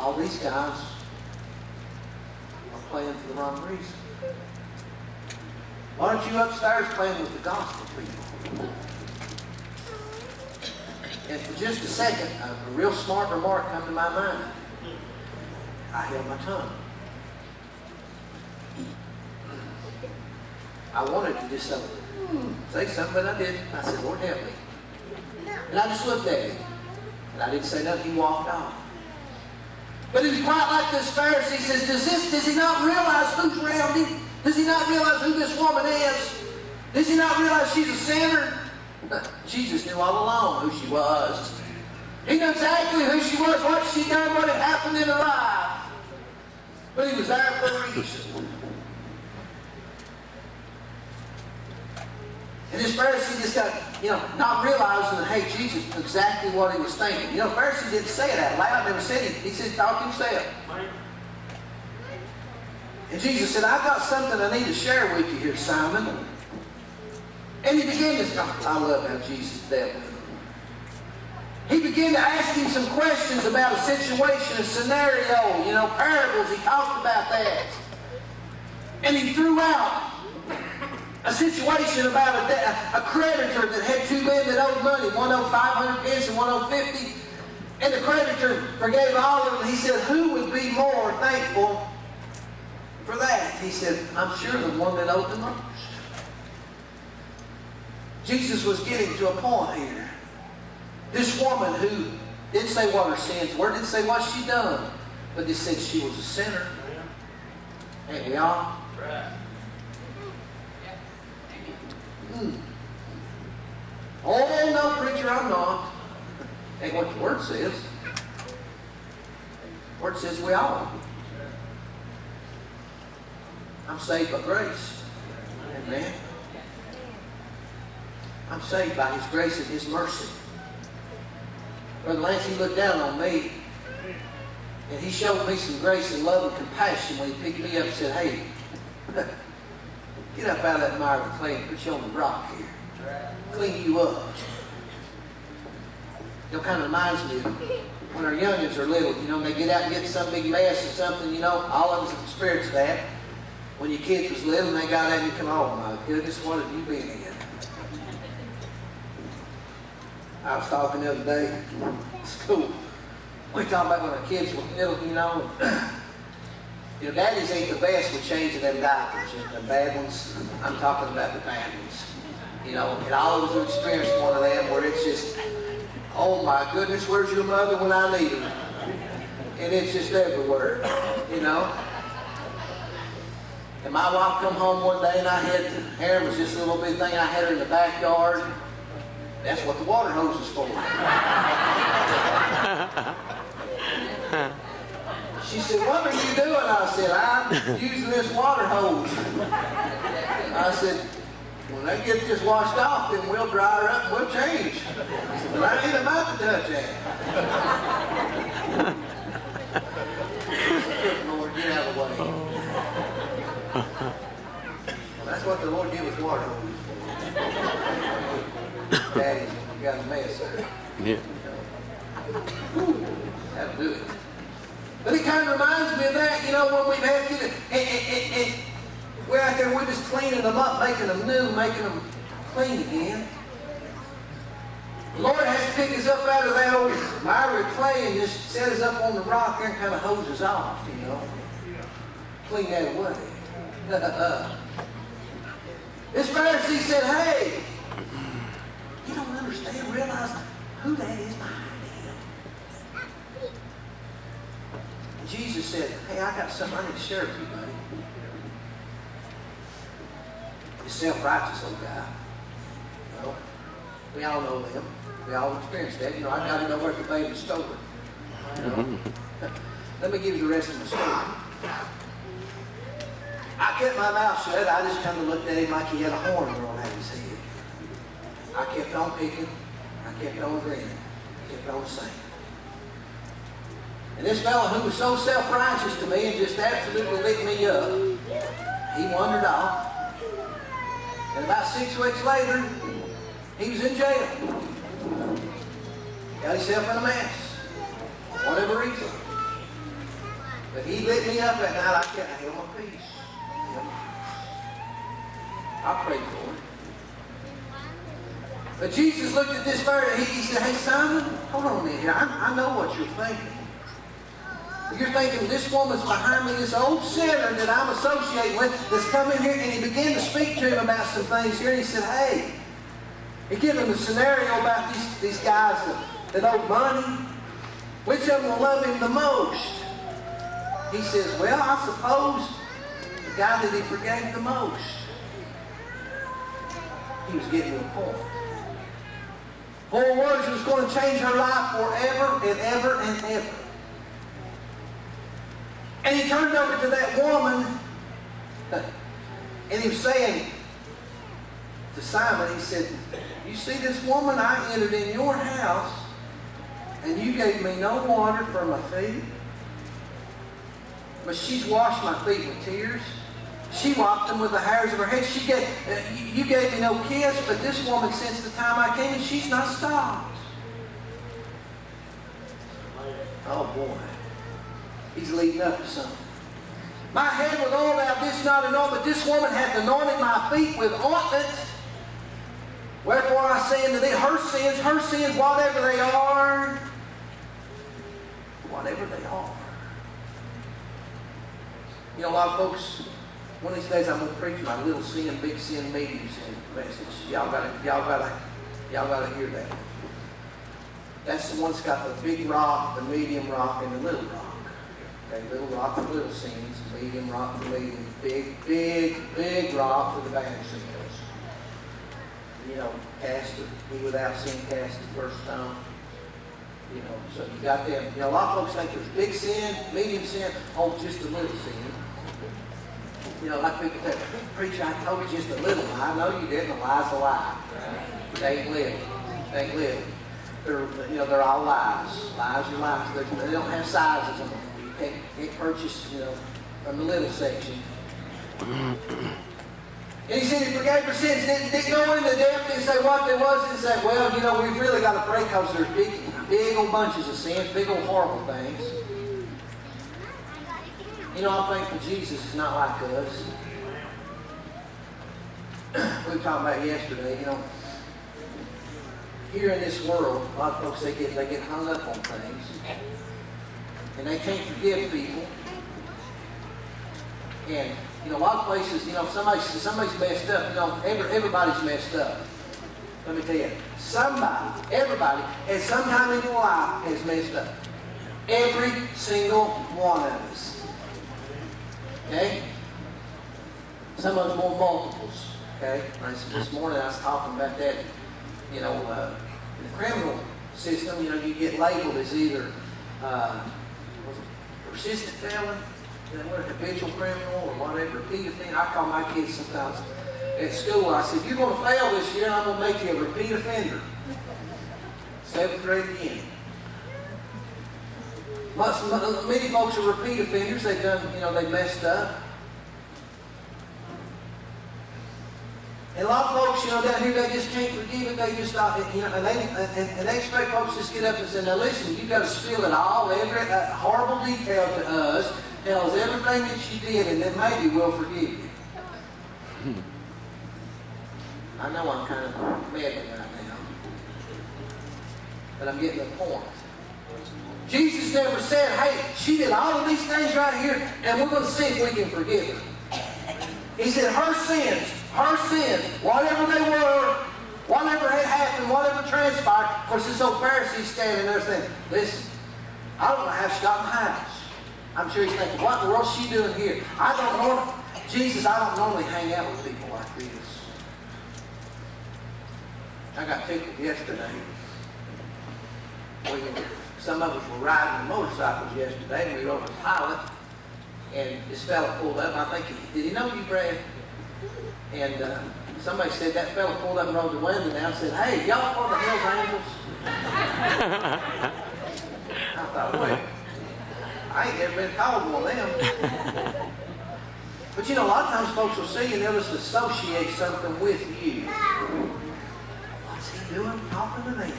all these guys are playing for the wrong reason. Why aren't you upstairs playing with the gospel people? And for just a second, a real smart remark come to my mind. I held my tongue. I wanted to just say something, but I didn't. I said, Lord, help me. And I just looked at him. And I didn't say nothing. He walked off. But he was quite like this Pharisee. He says, does he not realize who's around him? Does he not realize who this woman is? Does he not realize she's a sinner? Jesus knew all along who she was. He knew exactly who she was, what she'd done, what had happened in her life. But he was there for a reason. And this Pharisee just got, not realizing that, hey, Jesus knew exactly what he was thinking. Pharisee didn't say it out loud. Never said it. He said, talk to himself. And Jesus said, I've got something I need to share with you here, Simon. And he began to, I love how Jesus dealt with him. He began to ask him some questions about a situation, a scenario, parables. He talked about that. And he threw out a situation about a creditor that had two men that owed money. One owed 500 pence and one owed 50. And the creditor forgave all of them. He said, who would be more thankful for that? He said, I'm sure the one that owed the most. Jesus was getting to a point here. This woman who didn't say what her sins were, didn't say what she done, but just said she was a sinner. Ain't we all? Right. Oh, no, preacher, I'm not. Ain't what the Word says. The Word says we all. I'm saved by grace. Amen. I'm saved by His grace and His mercy. Brother Lance, he looked down on me, and he showed me some grace and love and compassion when he picked me up and said, hey, get up out of that mire of clay and put you on the rock here. Clean you up. Kind of reminds me of when our youngins are little, they get out and get some big mess or something, all of us have experienced that. When your kids was little and they got out and you come, oh my goodness, what have you been in? I was talking the other day at school. We talking about when our kids were little, daddies ain't the best with changing them diapers. The bad ones, I'm talking about the bad ones. And all of us have experienced one of them where it's just, oh my goodness, where's your mother when I need her? And it's just everywhere, And my wife come home one day and Aaron was just a little bitty thing. I had her in the backyard. That's what the water hose is for. She said, what are you doing? I said, I'm using this water hose. I said, when they get this washed off, then we'll dry her up and we'll change. I said, but I ain't about to touch that. Lord, get out of the way. Well, that's what the Lord gave us water hoses for. Daddy's got a mess there. Yeah. That'll do it. But it kind of reminds me of that, when we've had kids, and we're out there, we're just cleaning them up, making them new, making them clean again. The Lord has to pick us up out of that old miry clay and just set us up on the rock there and kind of hose us off, Clean that away. This Pharisee said, hey, you don't understand, realize who that is behind him. And Jesus said, hey, I got something I need to share with you, buddy. This self-righteous old guy. We all know them. We all experienced that. I got to know where the baby stole it. Let me give you the rest of the story. I kept my mouth shut. I just kind of looked at him like he had a horn growing out of his head. I kept on picking. I kept on grinning. I kept on saying. And this fellow who was so self-righteous to me and just absolutely licked me up, he wandered off. And about 6 weeks later, he was in jail. Got himself in a mess. For whatever reason. But he lit me up at night. I can't held my peace. I prayed for him. But Jesus looked at this Pharisee. He said, hey, Simon, hold on a minute here. I know what you're thinking. You're thinking, this woman's behind me, this old sinner that I'm associating with, that's come in here. And he began to speak to him about some things here. And he said, hey, he gave him a scenario about these guys that owe money. Which of them will love him the most? He says, well, I suppose the guy that he forgave the most. He was getting to a point. 4 words was going to change her life forever and ever and ever. And he turned over to that woman, and he was saying to Simon, he said, you see this woman, I entered in your house, and you gave me no water for my feet, but she's washed my feet with tears. She wiped them with the hairs of her head. You gave me no kiss, but this woman, since the time I came in, she's not stopped. Oh boy. He's leading up to something. My head was all about this, not an ointment, but this woman hath anointed my feet with ointment. Wherefore I say unto thee, her sins, whatever they are, You know, a lot of folks, one of these days I'm going to preach my little sin, big sin, medium sin message. Y'all gotta hear that. That's the one that's got the big rock, the medium rock, and the little rock. Okay, little rock for little sins, medium rock for medium, big rock for the bad sins. You know, he without sin cast the first stone. You know, so you got them. You know, a lot of folks think there's big sin, medium sin, just a little sin. You know, like people say, preacher, I told you just a little lie. No, you didn't. A lie's a lie. They ain't living. They ain't living. They're all lies. Lies are lies. They don't have sizes on them. You can't purchase, from the little section. And he said he forgave her sins. Didn't go into depth and say what there was and say, well, we've really got to pray because there's big old bunches of sins, big old horrible things. I'm thankful Jesus is not like us. We were talking about yesterday, here in this world, a lot of folks, they get hung up on things. And they can't forgive people. And, a lot of places, somebody's messed up. Everybody's messed up. Let me tell you, everybody, at some time in your life has messed up. Every single one of us. Okay? Some of us more multiples. Okay? This morning I was talking about that. In the criminal system, you get labeled as either persistent felon, habitual criminal, or whatever, repeat offender. I call my kids sometimes at school. I said, you're going to fail this year, and I'm going to make you a repeat offender. 7th grade again. Many folks are repeat offenders. They've done, they messed up. And a lot of folks, down here, they just can't forgive it. They just stop, and they expect folks to just get up and say, now listen, you've got to spill it all, every horrible detail to us, tell us everything that you did, and then maybe we'll forgive you. I know I'm kind of mad right now, but I'm getting the point. Jesus never said, hey, she did all of these things right here, and we're going to see if we can forgive her. He said, her sins, whatever they were, whatever had happened, whatever transpired. Of course, this old Pharisee standing there saying, listen, I don't know how she got in the house. I'm sure he's thinking, what in the world is she doing here? I don't normally hang out with people like this. I got tickled yesterday. Some of us were riding motorcycles yesterday, and we were over the pilot, and this fella pulled up. I think, did he know you, Brad? And somebody said that fella pulled up and rolled the window down and said, hey, y'all are the Hells Angels? I thought, wait, I ain't never been called one of them. But a lot of times folks will see you and they'll just associate something with you. What's he doing talking to them?